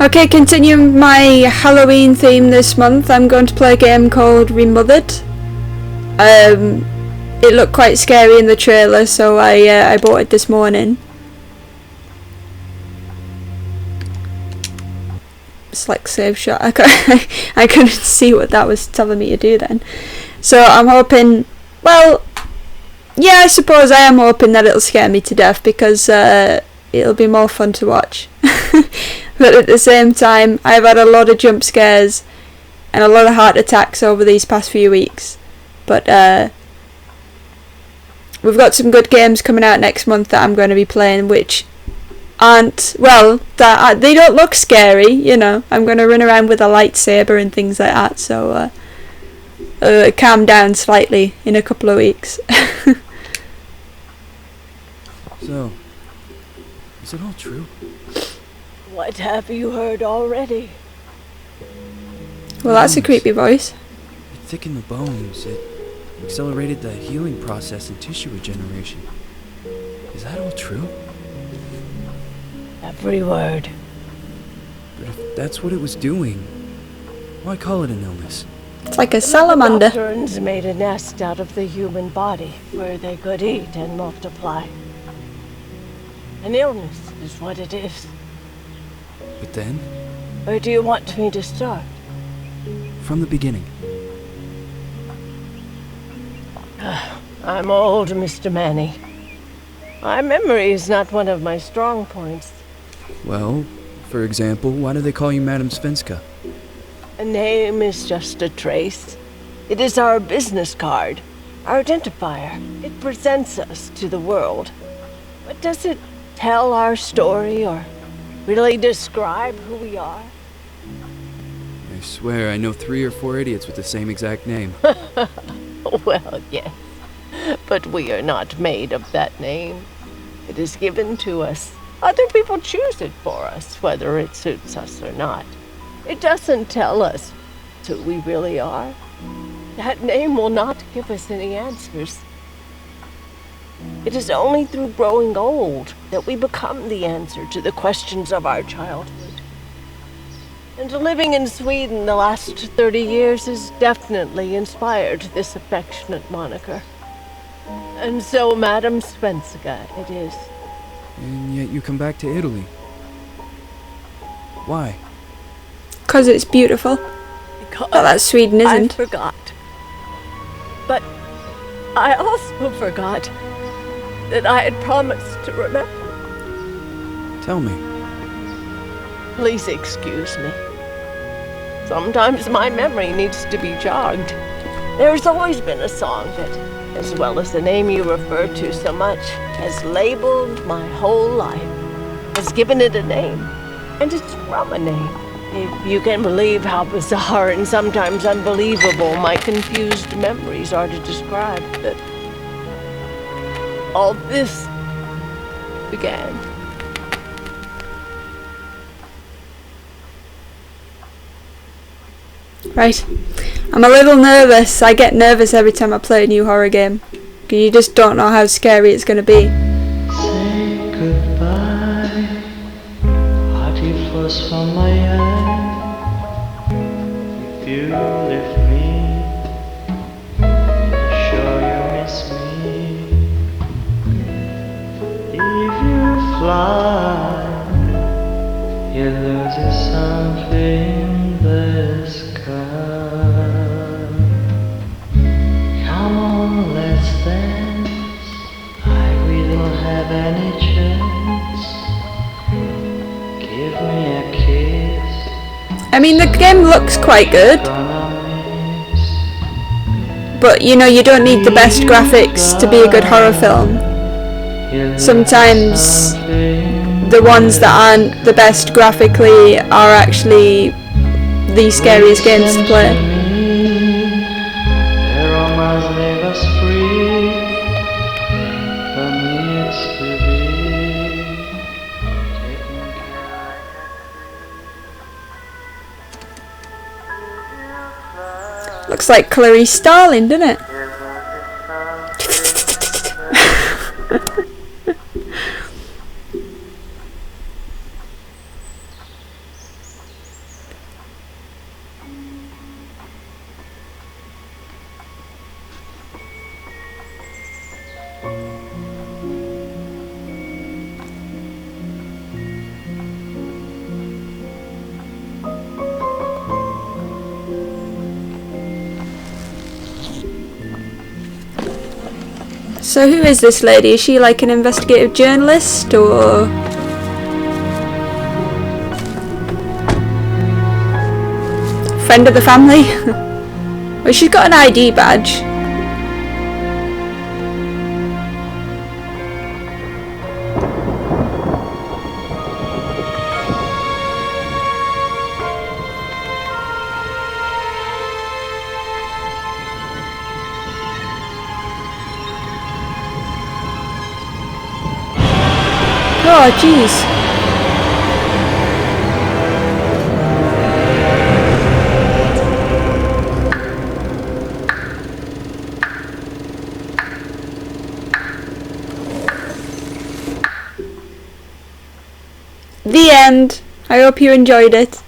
Okay, continuing my Halloween theme this month, I'm going to play a game called Remothered. It looked quite scary in the trailer, so I bought it this morning. Select save shot. I couldn't see what that was telling me to do then. So I'm hoping, well, yeah, I suppose I am hoping that it'll scare me to death, because it'll be more fun to watch. But at the same time, I've had a lot of jump scares and a lot of heart attacks over these past few weeks. But we've got some good games coming out next month that I'm going to be playing, which aren't, well, they don't look scary, you know. I'm going to run around with a lightsaber and things like that, so calm down slightly in a couple of weeks. So, is it all true? What have you heard already? Well, that's a creepy voice. It thickened the bones. It accelerated the healing process and tissue regeneration. Is that all true? Every word. But if that's what it was doing, why call it an illness? It's like a salamander. The Nocturnes made a nest out of the human body where they could eat and multiply. An illness is what it is. But then, Where do you want me to start? from the beginning. I'm old, Mr. Manny. My memory is not one of my strong points. Well, for example, why do they call you Madame Svenska? A name is just a trace. It is our business card, our identifier. It presents us to the world. But does it tell our story or really describe who we are? I swear I know 3 or 4 idiots with the same exact name. Well, yes. But we are not made of that name. It is given to us. Other people choose it for us, whether it suits us or not. It doesn't tell us who we really are. That name will not give us any answers. It is only through growing old that we become the answer to the questions of our childhood. And living in Sweden the last 30 years has definitely inspired this affectionate moniker. And so, Madame Svenska it is. And yet you come back to Italy. Why? 'Cause it's beautiful. Because But that's Sweden, isn't? I forgot. But I also forgot that I had promised to remember. Tell me. Please excuse me. Sometimes my memory needs to be jogged. There's always been a song that, as well as the name you refer to so much, has labeled my whole life, has given it a name, and it's from a name. If you can believe how bizarre and sometimes unbelievable my confused memories are to describe that all this began. Right. I'm a little nervous. I get nervous every time I play a new horror game. You just don't know how scary it's going to be. Say goodbye, hearty force from my eye. If you leave me, sure you miss me. If you fly, you lose something in the sky. Come on, let's dance. We don't have any chance. Give me a kiss. I mean, the game looks quite good, but you know, you don't need the best graphics to be a good horror film. Sometimes the ones that aren't the best graphically are actually the scariest games to play. Looks like Clarice Starling, doesn't it? So who is this lady? Is she like an investigative journalist or... friend of the family? Well, she's got an ID badge. Oh, jeez. The end. I hope you enjoyed it.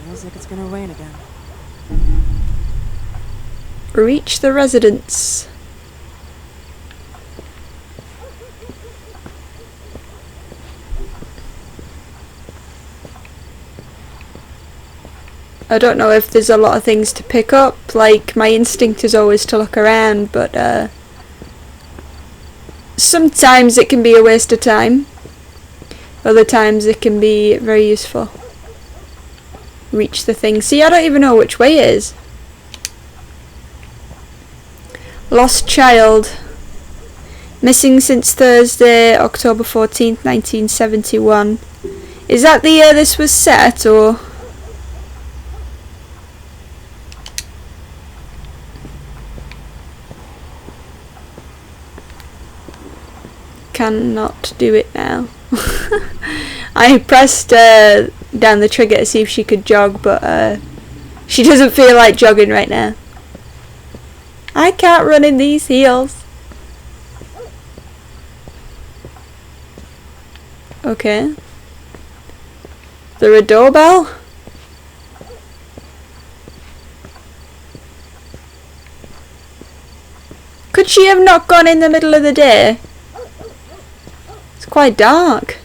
Feels like it's gonna rain again. Reach the residence. I don't know if there's a lot of things to pick up, like my instinct is always to look around, but sometimes it can be a waste of time, other times it can be very useful. Reach the thing. See, I don't even know which way it is. Lost child. Missing since Thursday, October 14th, 1971. Is that the year this was set, or...? Cannot do it now. I pressed down the trigger to see if she could jog, but she doesn't feel like jogging right now. I can't run in these heels. Okay. Is there a doorbell? Could she have not gone in the middle of the day? It's quite dark.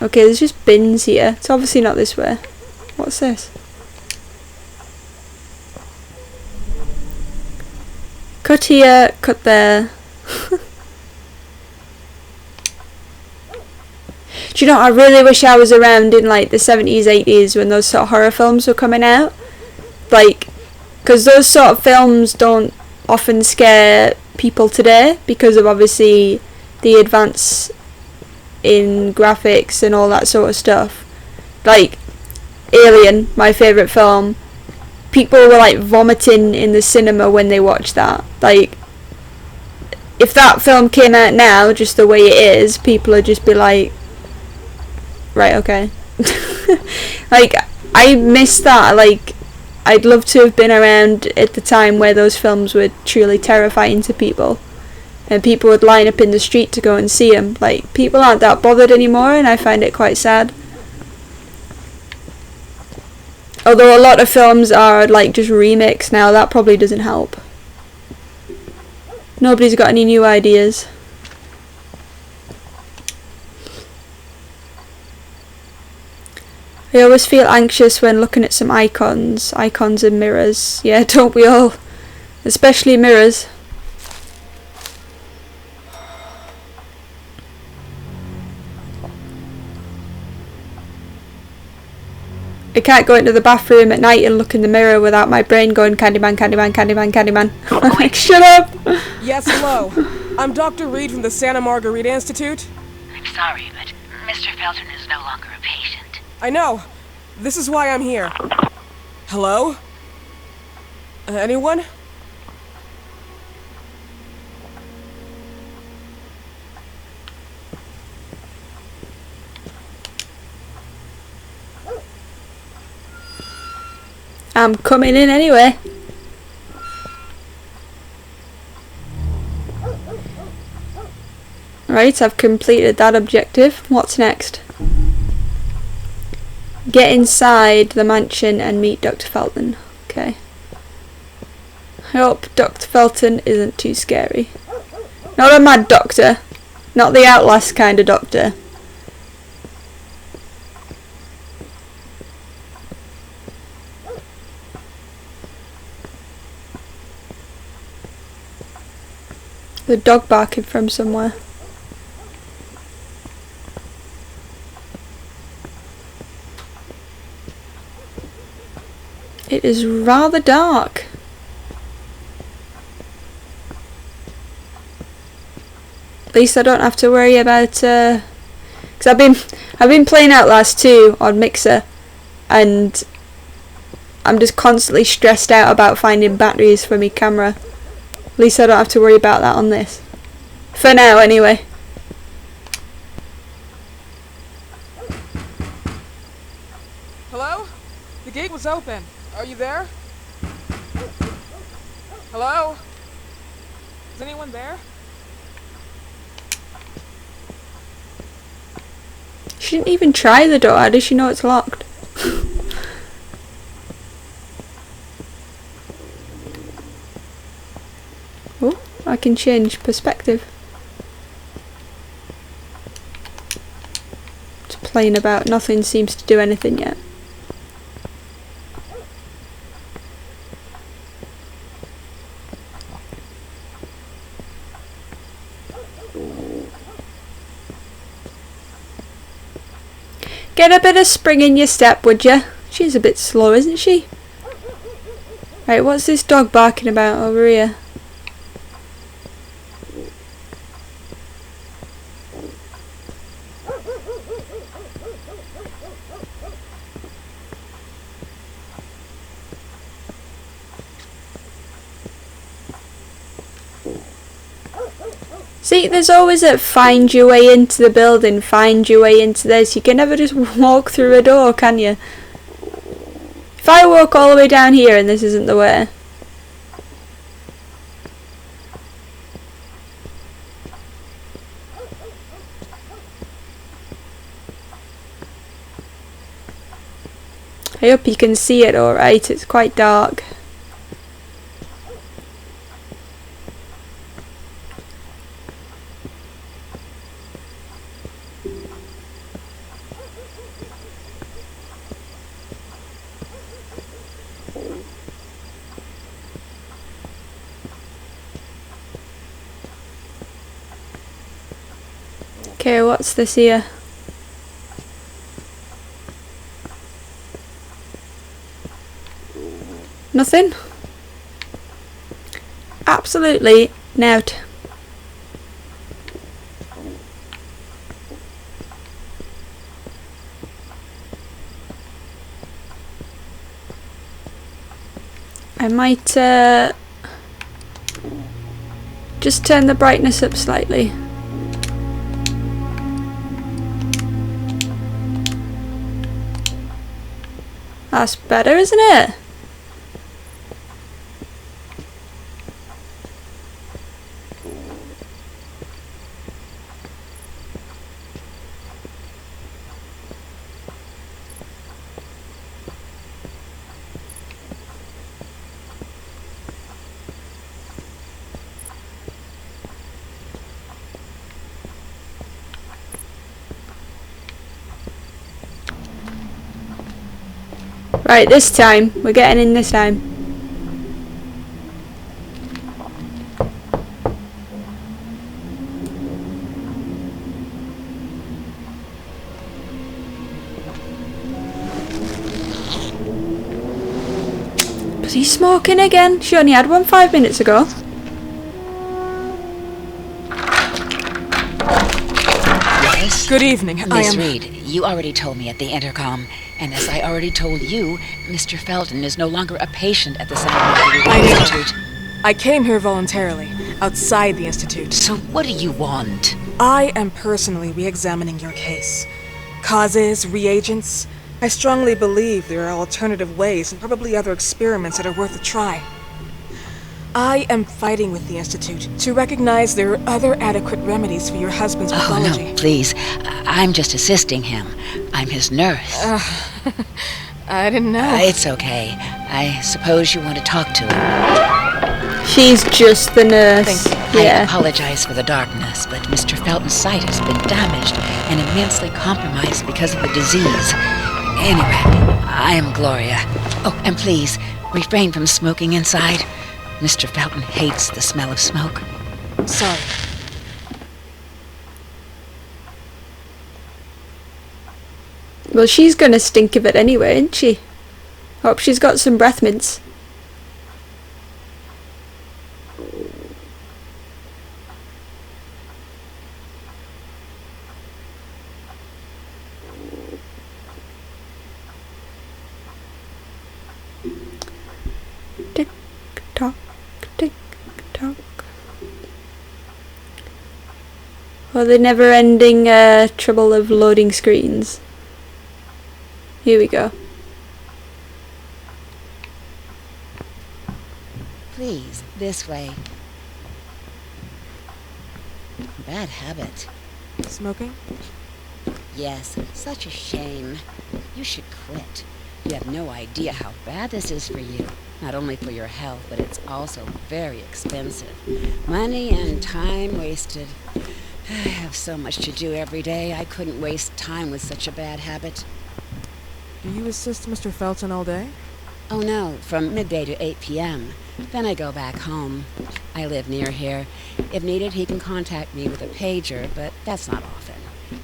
Okay, there's just bins here. It's obviously not this way. What's this? Cut here, cut there. Do you know, I really wish I was around in like the 70s, 80s when those sort of horror films were coming out. Like, because those sort of films don't often scare people today because of obviously the advance in graphics and all that sort of stuff. Like Alien, my favourite film, people were like vomiting in the cinema when they watched that. Like, if that film came out now just the way it is, people would just be like, right, okay. Like, I miss that. Like, I'd love to have been around at the time where those films were truly terrifying to people, and people would line up in the street to go and see them. Like, people aren't that bothered anymore, and I find it quite sad. Although a lot of films are like just remakes now, that probably doesn't help. Nobody's got any new ideas. I always feel anxious when looking at some icons and mirrors. Yeah, don't we all? Especially mirrors. I can't go into the bathroom at night and look in the mirror without my brain going Candyman, Candyman, Candyman, Candyman. I'm like, shut up! Yes, hello. I'm Dr. Reed from the Santa Margarita Institute. I'm sorry, but Mr. Felton is no longer a patient. I know. This is why I'm here. Hello? Anyone? I'm coming in anyway. Right, I've completed that objective. What's next? Get inside the mansion and meet Dr. Felton. Okay. I hope Dr. Felton isn't too scary. Not a mad doctor. Not the Outlast kind of doctor. The dog barking from somewhere. It is rather dark. At least I don't have to worry about because I've been playing Outlast 2 on Mixer, and I'm just constantly stressed out about finding batteries for my camera. At least I don't have to worry about that on this. For now, anyway. Hello? The gate was open. Are you there? Hello? Is anyone there? She didn't even try the door. How does she know it's locked? Oh, I can change perspective. Just playing about. Nothing seems to do anything yet. Get a bit of spring in your step, would you? She's a bit slow, isn't she? Right, what's this dog barking about over here? See, there's always a find your way into the building, find your way into this. You can never just walk through a door, can you? If I walk all the way down here and this isn't the way. I hope you can see it alright, it's quite dark. Okay, what's this here? Nothing? Absolutely nout. I might just turn the brightness up slightly. That's better, isn't it? Right, this time. We're getting in this time. Was he smoking again? She only had one 5 minutes ago. Yes? Good evening. Miss Reed, you already told me at the intercom. And as I already told you, Mr. Felton is no longer a patient at the Santa Margarita Institute. I came here voluntarily, outside the Institute. So what do you want? I am personally re-examining your case. Causes, reagents. I strongly believe there are alternative ways and probably other experiments that are worth a try. I am fighting with the Institute to recognize there are other adequate remedies for your husband's pathology. Oh, no, please. I'm just assisting him. I'm his nurse. I didn't know. It's okay. I suppose you want to talk to him. She's just the nurse. I apologize for the darkness, but Mr. Felton's sight has been damaged and immensely compromised because of the disease. Anyway, I am Gloria. Oh, and please, refrain from smoking inside. Mr. Felton hates the smell of smoke. Sorry. Well, she's gonna stink of it anyway, isn't she? Hope she's got some breath mints. Tick tock, tick tock. Well, the never-ending trouble of loading screens. Here we go. Please, this way. Bad habit. Smoking? Yes, such a shame. You should quit. You have no idea how bad this is for you. Not only for your health, but it's also very expensive. Money and time wasted. I have so much to do every day. I couldn't waste time with such a bad habit. Do you assist Mr. Felton all day? Oh no, from midday to 8 p.m. Then I go back home. I live near here. If needed, he can contact me with a pager, but that's not often.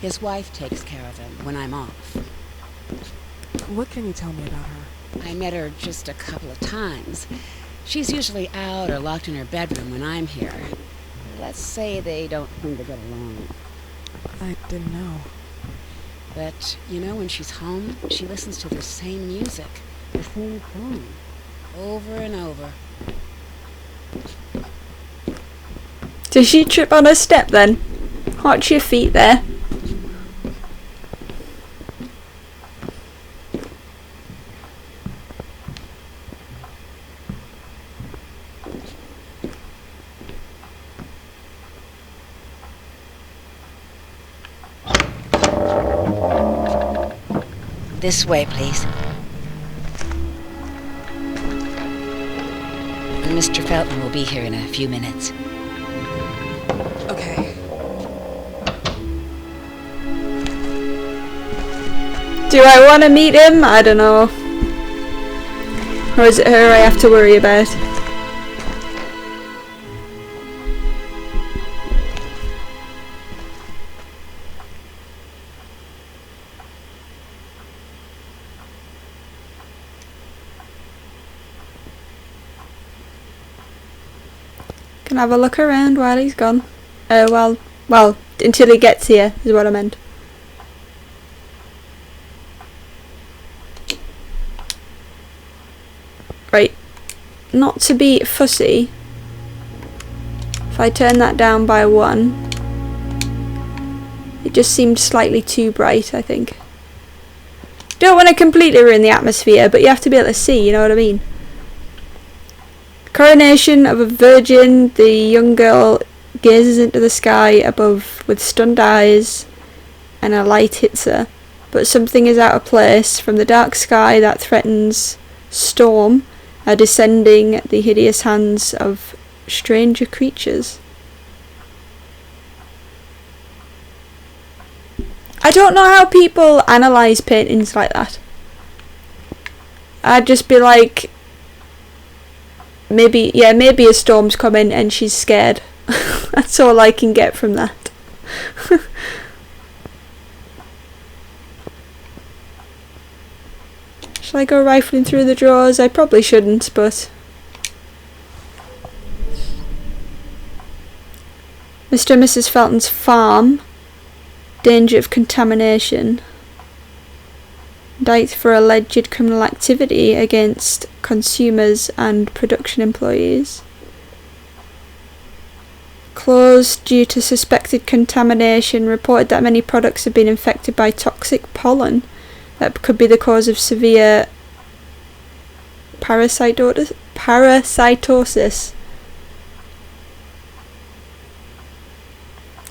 His wife takes care of him when I'm off. What can you tell me about her? I met her just a couple of times. She's usually out or locked in her bedroom when I'm here. Let's say they don't seem to get along. I didn't know. But, you know, when she's home, she listens to the same music, the same song, over and over. Does she trip on her step then? Watch your feet there. This way, please. Mr. Felton will be here in a few minutes. Okay. Do I want to meet him? I don't know. Or is it her I have to worry about? Can I have a look around while he's gone? Well, until he gets here is what I meant. Right, not to be fussy, if I turn that down by 1, it just seemed slightly too bright, I think. Don't want to completely ruin the atmosphere, but you have to be able to see, you know what I mean? Coronation of a virgin, the young girl gazes into the sky above with stunned eyes, and a light hits her. But something is out of place. From the dark sky that threatens storm are descending the hideous hands of stranger creatures. I don't know how people analyse paintings like that. I'd just be like, maybe a storm's coming and she's scared. That's all I can get from that. Shall I go rifling through the drawers? I probably shouldn't, but... Mr. and Mrs. Felton's farm. Danger of contamination. Indicted for alleged criminal activity against consumers and production employees. Closed due to suspected contamination. Reported that many products have been infected by toxic pollen that could be the cause of severe parasitosis.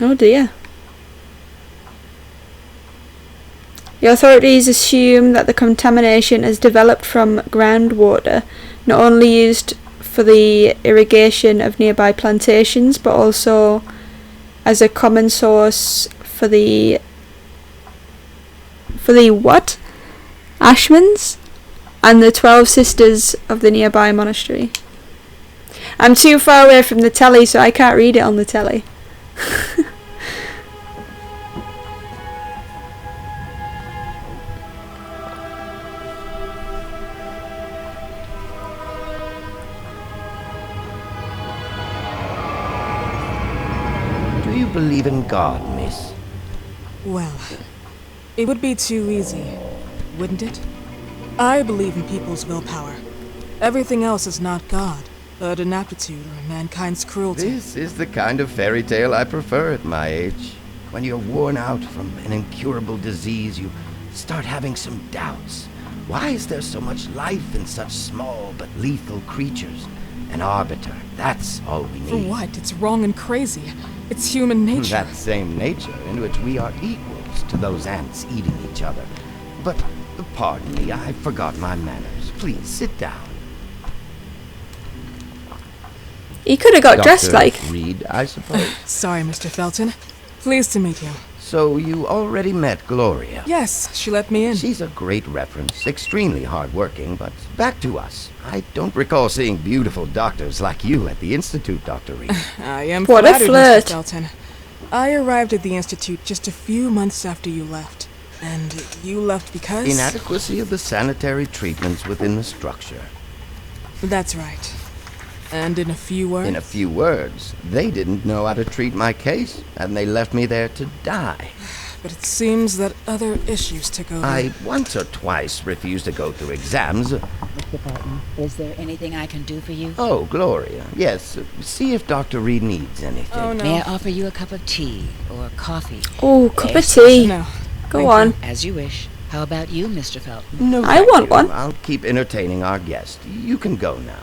Oh dear. The authorities assume that the contamination has developed from groundwater, not only used for the irrigation of nearby plantations, but also as a common source for the what? Ashmans and the 12 sisters of the nearby monastery. I'm too far away from the telly, so I can't read it on the telly. Do you believe in God, miss? Well, it would be too easy, wouldn't it? I believe in people's willpower. Everything else is not God, but an aptitude or mankind's cruelty. This is the kind of fairy tale I prefer at my age. When you're worn out from an incurable disease, you start having some doubts. Why is there so much life in such small but lethal creatures? An arbiter, that's all we need. For what? It's wrong and crazy. It's human nature. That same nature in which we are equals to those ants eating each other. But, pardon me, I forgot my manners. Please, sit down. He could have got dressed Dr. like. Reed, I suppose. Sorry, Mr. Felton. Pleased to meet you. So you already met Gloria? Yes, she let me in. She's a great reference, extremely hardworking, but back to us. I don't recall seeing beautiful doctors like you at the Institute, Dr. Reed. I am What a flattered, flirt. Mr. Felton. I arrived at the Institute just a few months after you left. And you left because... Inadequacy of the sanitary treatments within the structure. That's right. And in a few words... In a few words, they didn't know how to treat my case, and they left me there to die. But it seems that other issues took over. I once or twice refused to go through exams. Mr. Felton, is there anything I can do for you? Oh, Gloria, yes. See if Dr. Reed needs anything. Oh, no. May I offer you a cup of tea or coffee? Oh, cup of Yes. tea. No. Go Thank on. you. As you wish. How about you, Mr. Felton? No, I thank want you. one. I'll keep entertaining our guest. You can go now.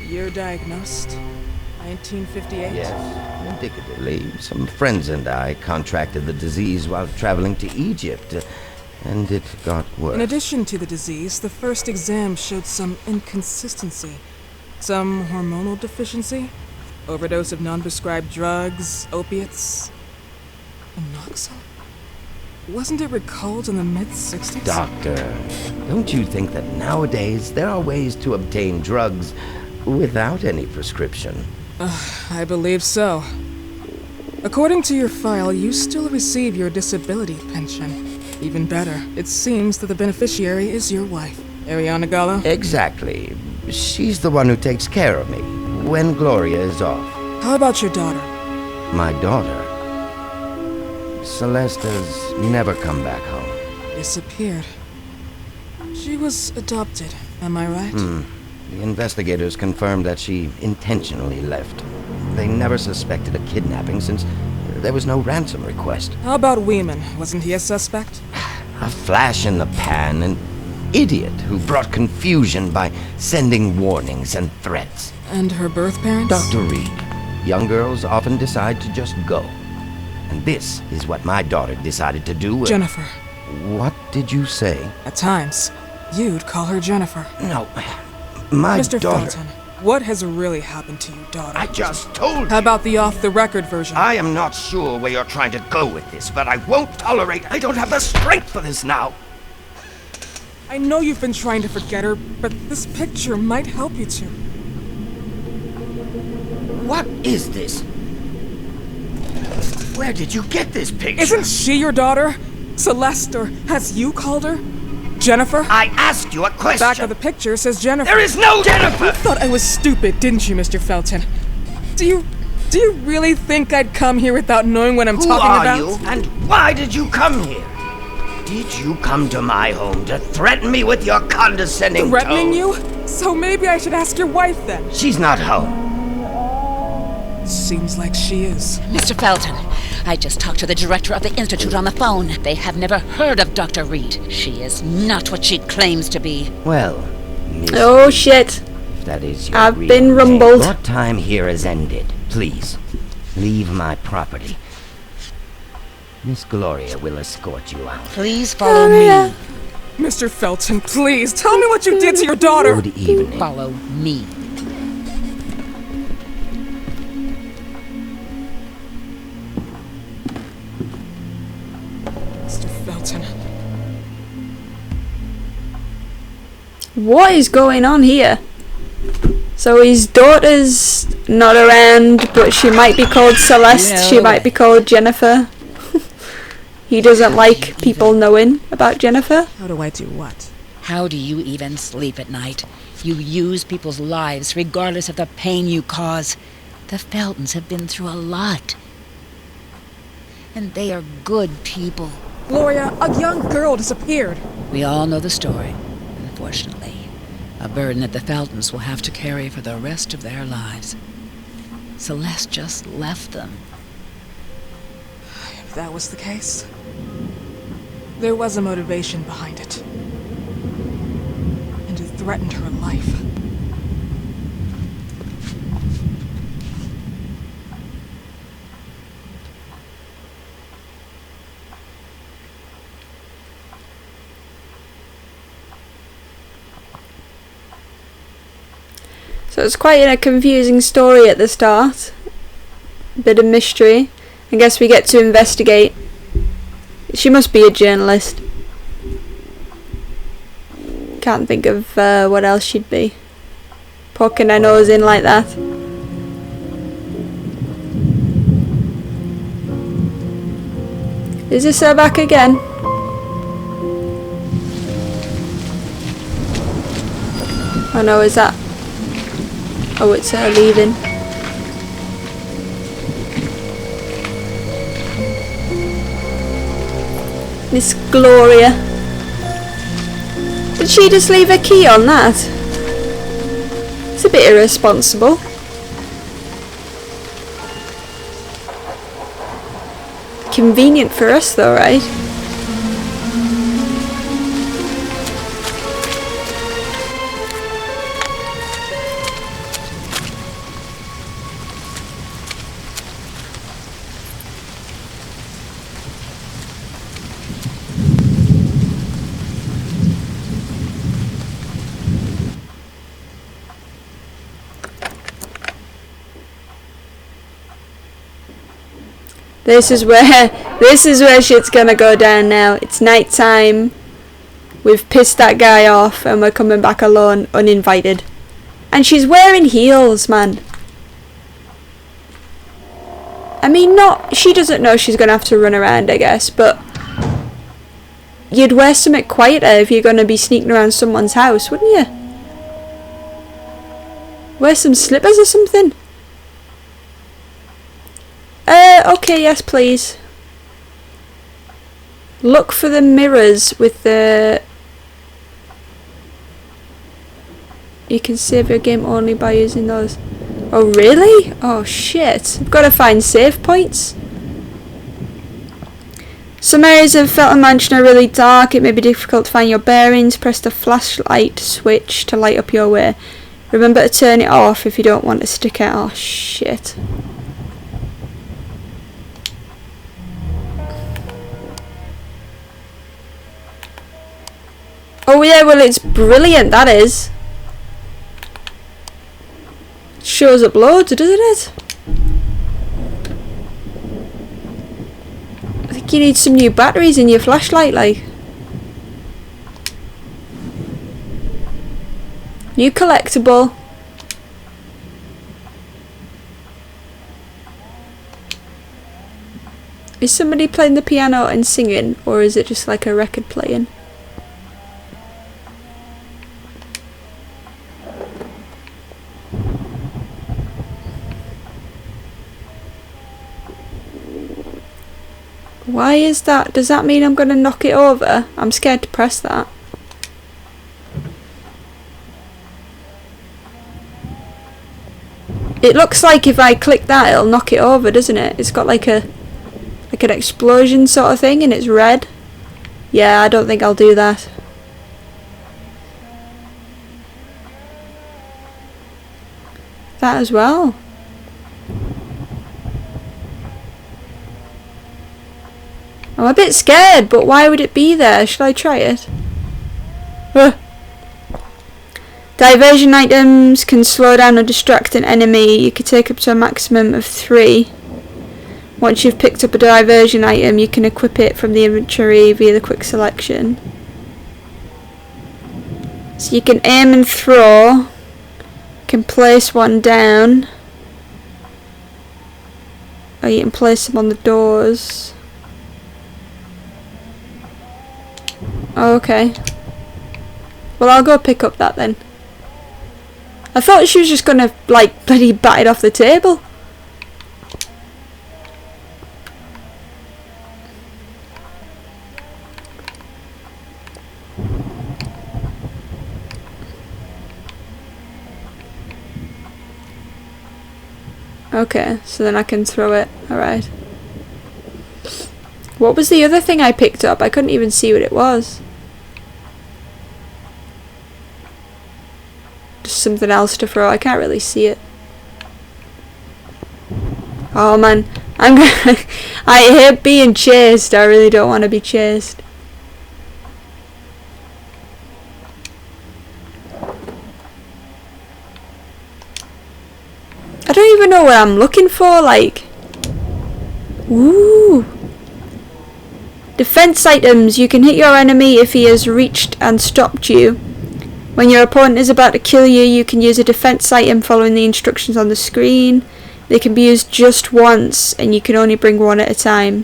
You're diagnosed. 1958. Yes, indicatively. Some friends and I contracted the disease while traveling to Egypt, and it got worse. In addition to the disease, the first exam showed some inconsistency. Some hormonal deficiency? Overdose of non-prescribed drugs, opiates, Monoxide? Wasn't it recalled in the mid-60s? Doctor, don't you think that nowadays there are ways to obtain drugs without any prescription? I believe so. According to your file, you still receive your disability pension. Even better, it seems that the beneficiary is your wife, Ariana Gallo. Exactly. She's the one who takes care of me when Gloria is off. How about your daughter? My daughter, Celeste, has never come back home. Disappeared. She was adopted, am I right? The investigators confirmed that she intentionally left. They never suspected a kidnapping since there was no ransom request. How about Weeman? Wasn't he a suspect? A flash in the pan, an idiot who brought confusion by sending warnings and threats. And her birth parents? Dr. Reed, young girls often decide to just go. And this is what my daughter decided to do. Jennifer. What did you say? At times, you'd call her Jennifer. No, my Mr. daughter... Felton, what has really happened to your daughter? I just told How you. about the off-the-record version? I am not sure where you're trying to go with this, but I won't tolerate... I don't have the strength for this now. I know you've been trying to forget her, but this picture might help you to. What is this? Where did you get this picture? Isn't she your daughter? Celeste, or has you called her? Jennifer? I asked you a question. Back of the picture says Jennifer. There is no Jennifer! You thought I was stupid, didn't you, Mr. Felton? Do you really think I'd come here without knowing what I'm Who talking are about? you, and why did you come here? Did you come to my home to threaten me with your condescending Threatening tone? you? So maybe I should ask your wife then. She's not home. Seems like she is. Mr. Felton, I just talked to the director of the Institute on the phone. They have never heard of Dr. Reed. She is not what she claims to be. Well, Miss Oh Reed, shit. if that is your I've real been name, rumbled. Your time here has ended. Please, leave my property. Miss Gloria will escort you out. Please follow Gloria. me. Mr. Felton, please, tell me what you did to your daughter! Good evening. Follow me. Mr. Felton. What is going on here? So his daughter's not around, but she might be called Celeste, she might be called Jennifer. He doesn't like people knowing about Jennifer. How do I do what? How do you even sleep at night? You use people's lives regardless of the pain you cause. The Feltons have been through a lot. And they are good people. Gloria, a young girl disappeared. We all know the story, unfortunately. A burden that the Feltons will have to carry for the rest of their lives. Celeste just left them. If that was the case, there was a motivation behind it. And it threatened her life. So it's quite a confusing story at the start. Bit of mystery. I guess we get to investigate. She must be a journalist. Can't think of what else she'd be. Poking her nose in like that. Is this her back again? Oh no, is that... Oh, it's her leaving. Miss Gloria. Did she just leave a key on that? It's a bit irresponsible. Convenient for us though, right? This is where shit's gonna go down now. It's night time. We've pissed that guy off and we're coming back alone, uninvited. And she's wearing heels, man. I mean, she doesn't know she's gonna have to run around, I guess, but you'd wear something quieter if you're gonna be sneaking around someone's house, wouldn't you? Wear some slippers or something. Okay, yes, please. Look for the mirrors with the... You can save your game only by using those. Oh, really? Oh, shit. I've got to find save points. Some areas of Felton Mansion are really dark. It may be difficult to find your bearings. Press the flashlight switch to light up your way. Remember to turn it off if you don't want to stick out. Oh, shit. Oh yeah, well it's brilliant, that is. It shows up loads, doesn't it? I think you need some new batteries in your flashlight, like. New collectible. Is somebody playing the piano and singing, or is it just like a record playing? Why is that? Does that mean I'm going to knock it over? I'm scared to press that. It looks like if I click that it'll knock it over, doesn't it? It's got like an explosion sort of thing and it's red. Yeah, I don't think I'll do that. That as well. I'm a bit scared, but why would it be there? Should I try it? Diversion items can slow down or distract an enemy. You can take up to a maximum of 3. Once you've picked up a diversion item, you can equip it from the inventory via the quick selection. So you can aim and throw. You can place one down. Or you can place them on the doors. Oh, okay. Well, I'll go pick up that then. I thought she was just gonna, like, bloody bat it off the table. Okay, so then I can throw it. Alright. What was the other thing I picked up? I couldn't even see what it was. Just something else to throw. I can't really see it. Oh man, I'm gonna I hate being chased. I really don't want to be chased. I don't even know what I'm looking for, like. Ooh. Defense items. You can hit your enemy if he has reached and stopped you. When your opponent is about to kill you, you can use a defense item following the instructions on the screen. They can be used just once, and you can only bring one at a time.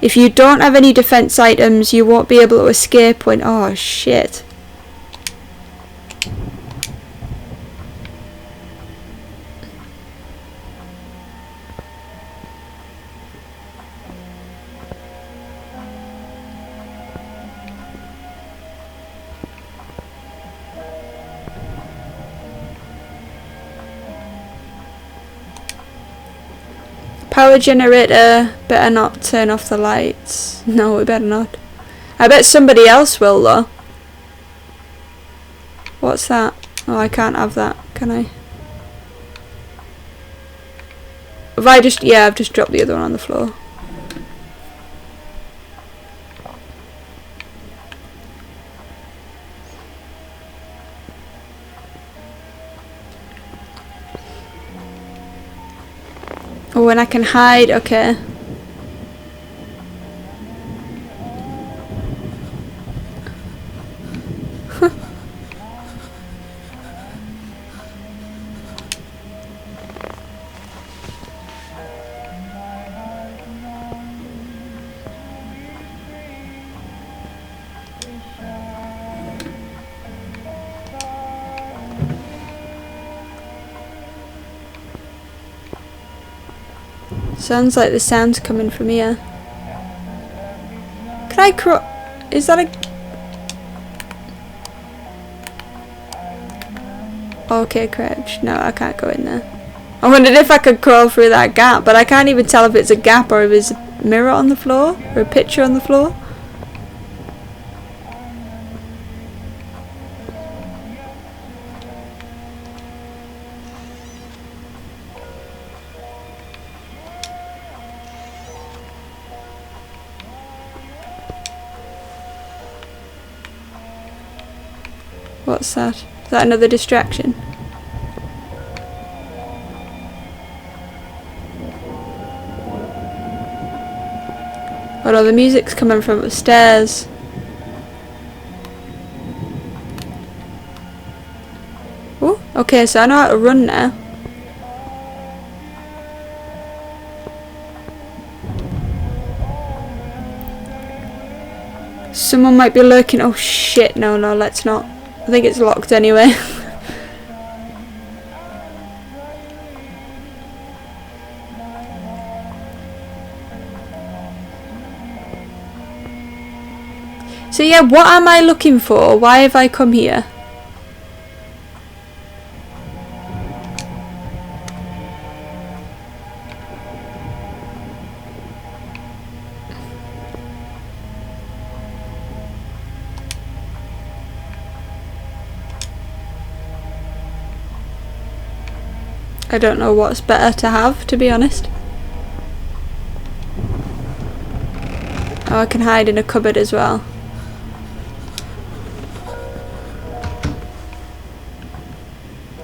If you don't have any defense items, you won't be able to escape when... Oh, shit. Power generator, better not turn off the lights. No, we better not. I bet somebody else will though. What's that? Oh, I can't have that, can I? Have I just... Yeah, I've just dropped the other one on the floor. Oh, and I can hide, okay. Sounds like the sound's coming from here. Can I is that a... Okay, crouch. No, I can't go in there. I wondered if I could crawl through that gap, but I can't even tell if it's a gap or if it's a mirror on the floor or a picture on the floor. What's that? Is that another distraction? Oh no, the music's coming from upstairs. Oh, okay, so I know how to run now. Someone might be lurking. Oh shit, no, let's not. I think it's locked anyway. So yeah, what am I looking for? Why have I come here? I don't know what's better to have, to be honest. Oh, I can hide in a cupboard as well.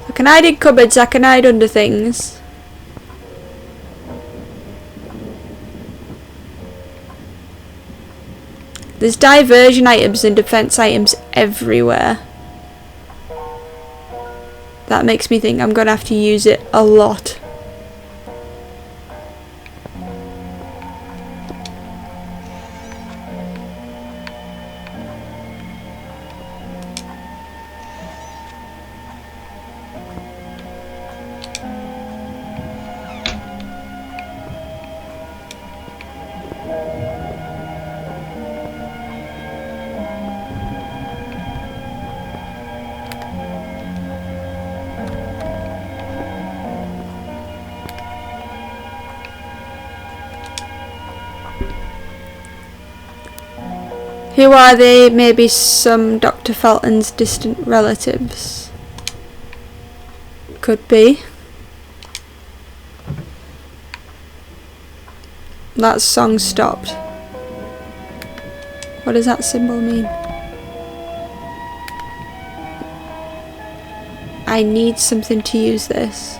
I can hide in cupboards, I can hide under things. There's diversion items and defense items everywhere. That makes me think I'm gonna have to use it a lot. Who are they? Maybe some Dr. Felton's distant relatives. Could be. That song stopped. What does that symbol mean? I need something to use this.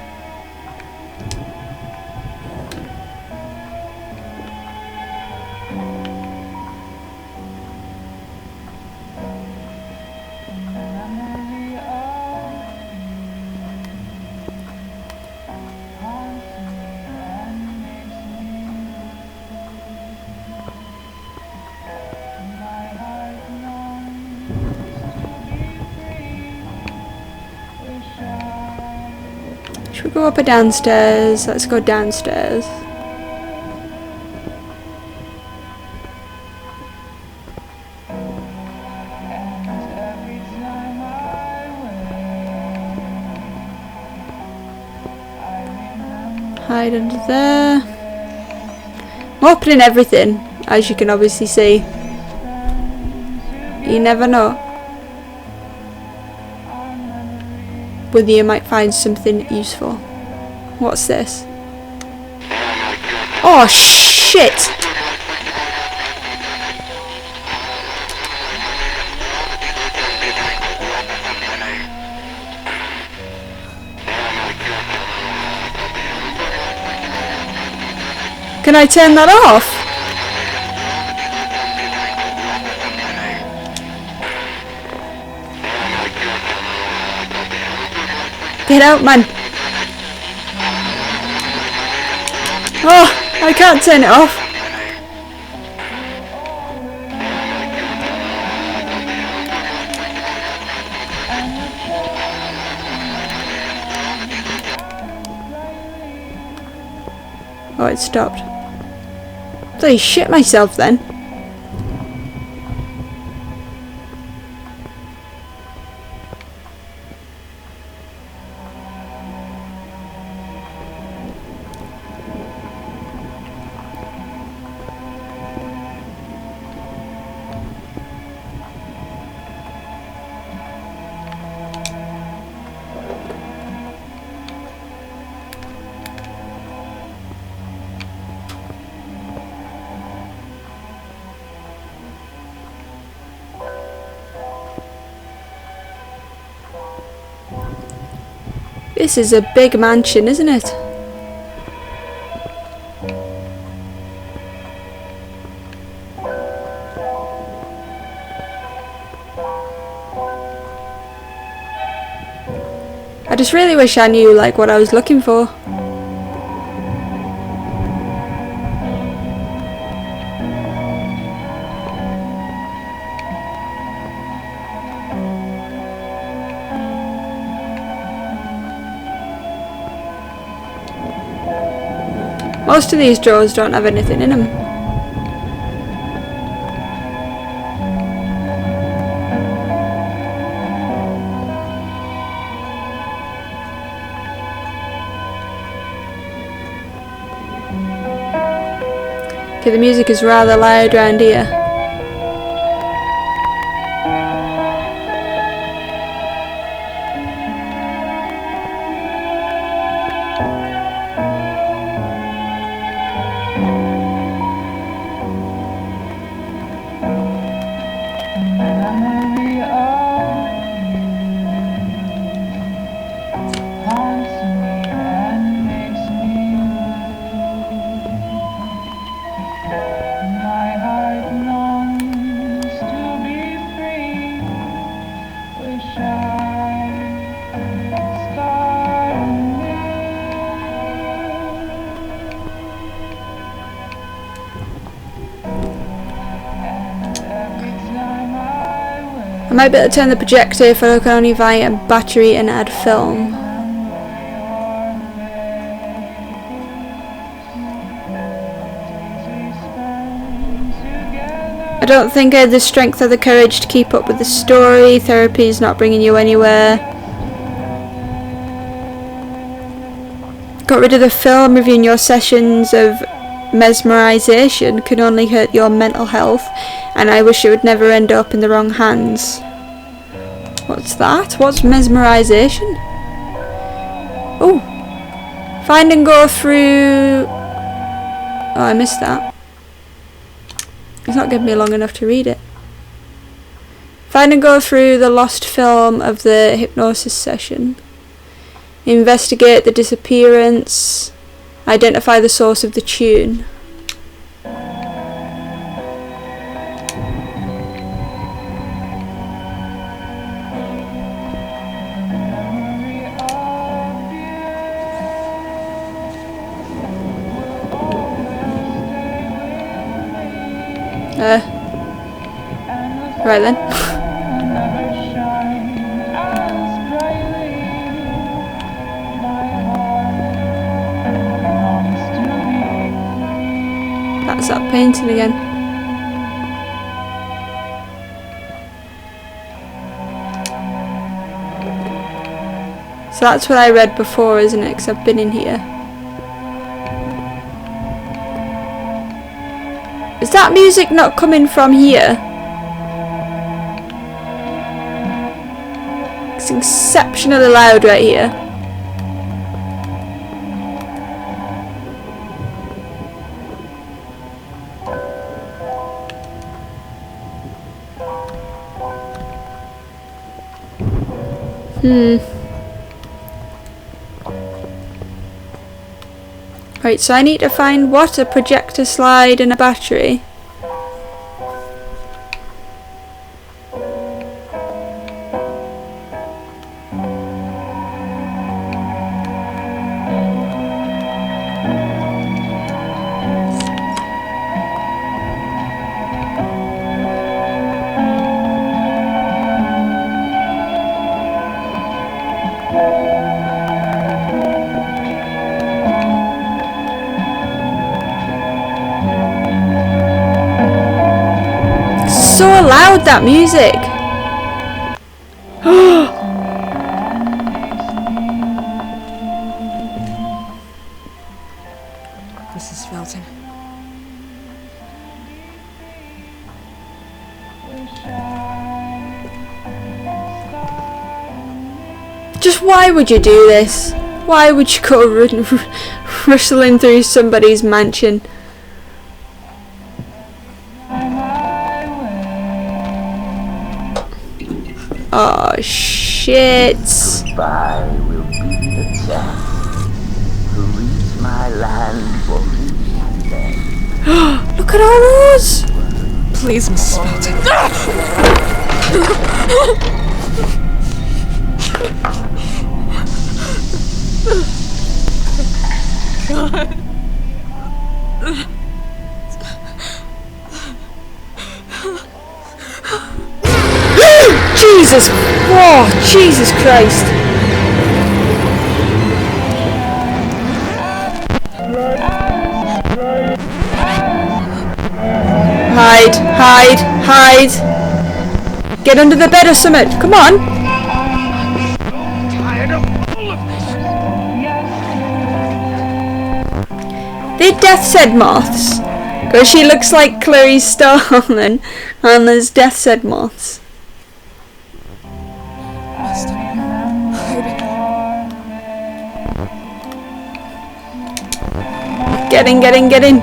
Should we go up or downstairs? Let's go downstairs. Hide under there. I'm opening everything, as you can obviously see. You never know. Whether you might find something useful. What's this? Oh shit! Can I turn that off? Get out, man! Oh, I can't turn it off. Oh, it stopped. Bloody shit myself then. This is a big mansion, isn't it? I just really wish I knew like what I was looking for. Most of these drawers don't have anything in them. Okay, the music is rather loud around here. My heart knows. I might be able to turn the projector if I can only buy a battery and add film. I don't think I had the strength or the courage to keep up with the story. Therapy is not bringing you anywhere. Got rid of the film. Reviewing your sessions of mesmerization can only hurt your mental health, and I wish it would never end up in the wrong hands. What's that? What's mesmerization? Oh, find and go through. Oh, I missed that. It's not giving me long enough to read it. Find and go through the lost film of the hypnosis session. Investigate the disappearance. Identify the source of the tune. Right then. That's that painting again. So that's what I read before, isn't it? Because I've been in here. Is that music not coming from here? It's exceptionally loud right here. Right, so I need to find what? A projector slide and a battery. So loud, that music. Mrs. Felton. Just why would you do this? Why would you go rustling through somebody's mansion? Oh shit. Goodbye will be the chance to reach my land for reason. Look at all those! Please, Mrs. Felton. Jesus! Oh, Jesus Christ! Hide! Hide! Hide! Get under the bed or something! Come on! They're Death's Head moths. Because she looks like Clarice Starman, and there's Death's Head moths. Get in, get in, get in.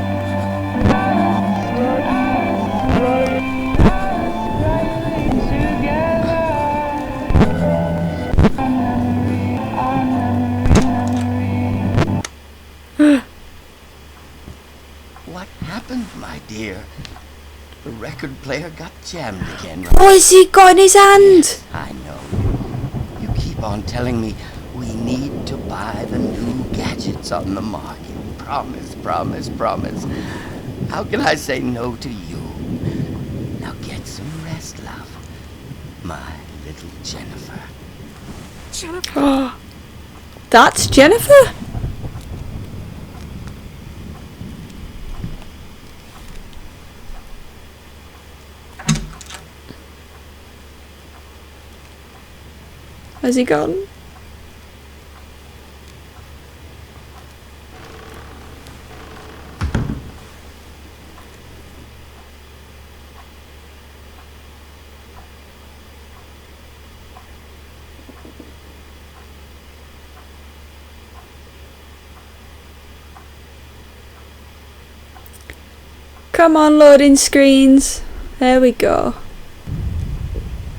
What happened, my dear? The record player got jammed again. What has he got in his hand? I know. on telling me we need to buy the new gadgets on the market. Promise, promise, promise. How can I say no to you? Now get some rest, love. My little Jennifer. Jennifer? That's Jennifer? Has he gone? Come on, loading screens. There we go.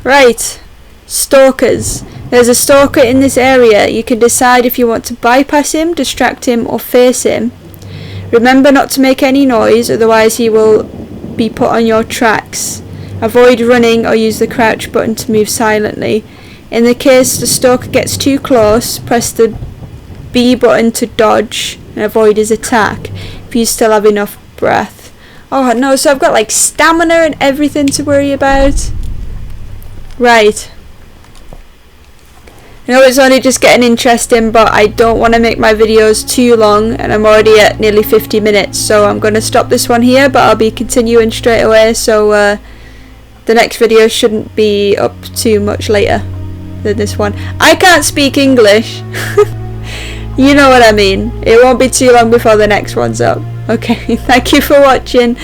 Right. Stalkers. There's a stalker in this area. You can decide if you want to bypass him, distract him, or face him. Remember not to make any noise, otherwise he will be put on your tracks. Avoid running or use the crouch button to move silently. In the case the stalker gets too close, press the B button to dodge and avoid his attack if you still have enough breath. Oh no, so I've got like stamina and everything to worry about. Right. I know it's only just getting interesting, but I don't want to make my videos too long, and I'm already at nearly 50 minutes, so I'm going to stop this one here, but I'll be continuing straight away, so the next video shouldn't be up too much later than this one. I can't speak English. You know what I mean. It won't be too long before the next one's up. Okay, thank you for watching.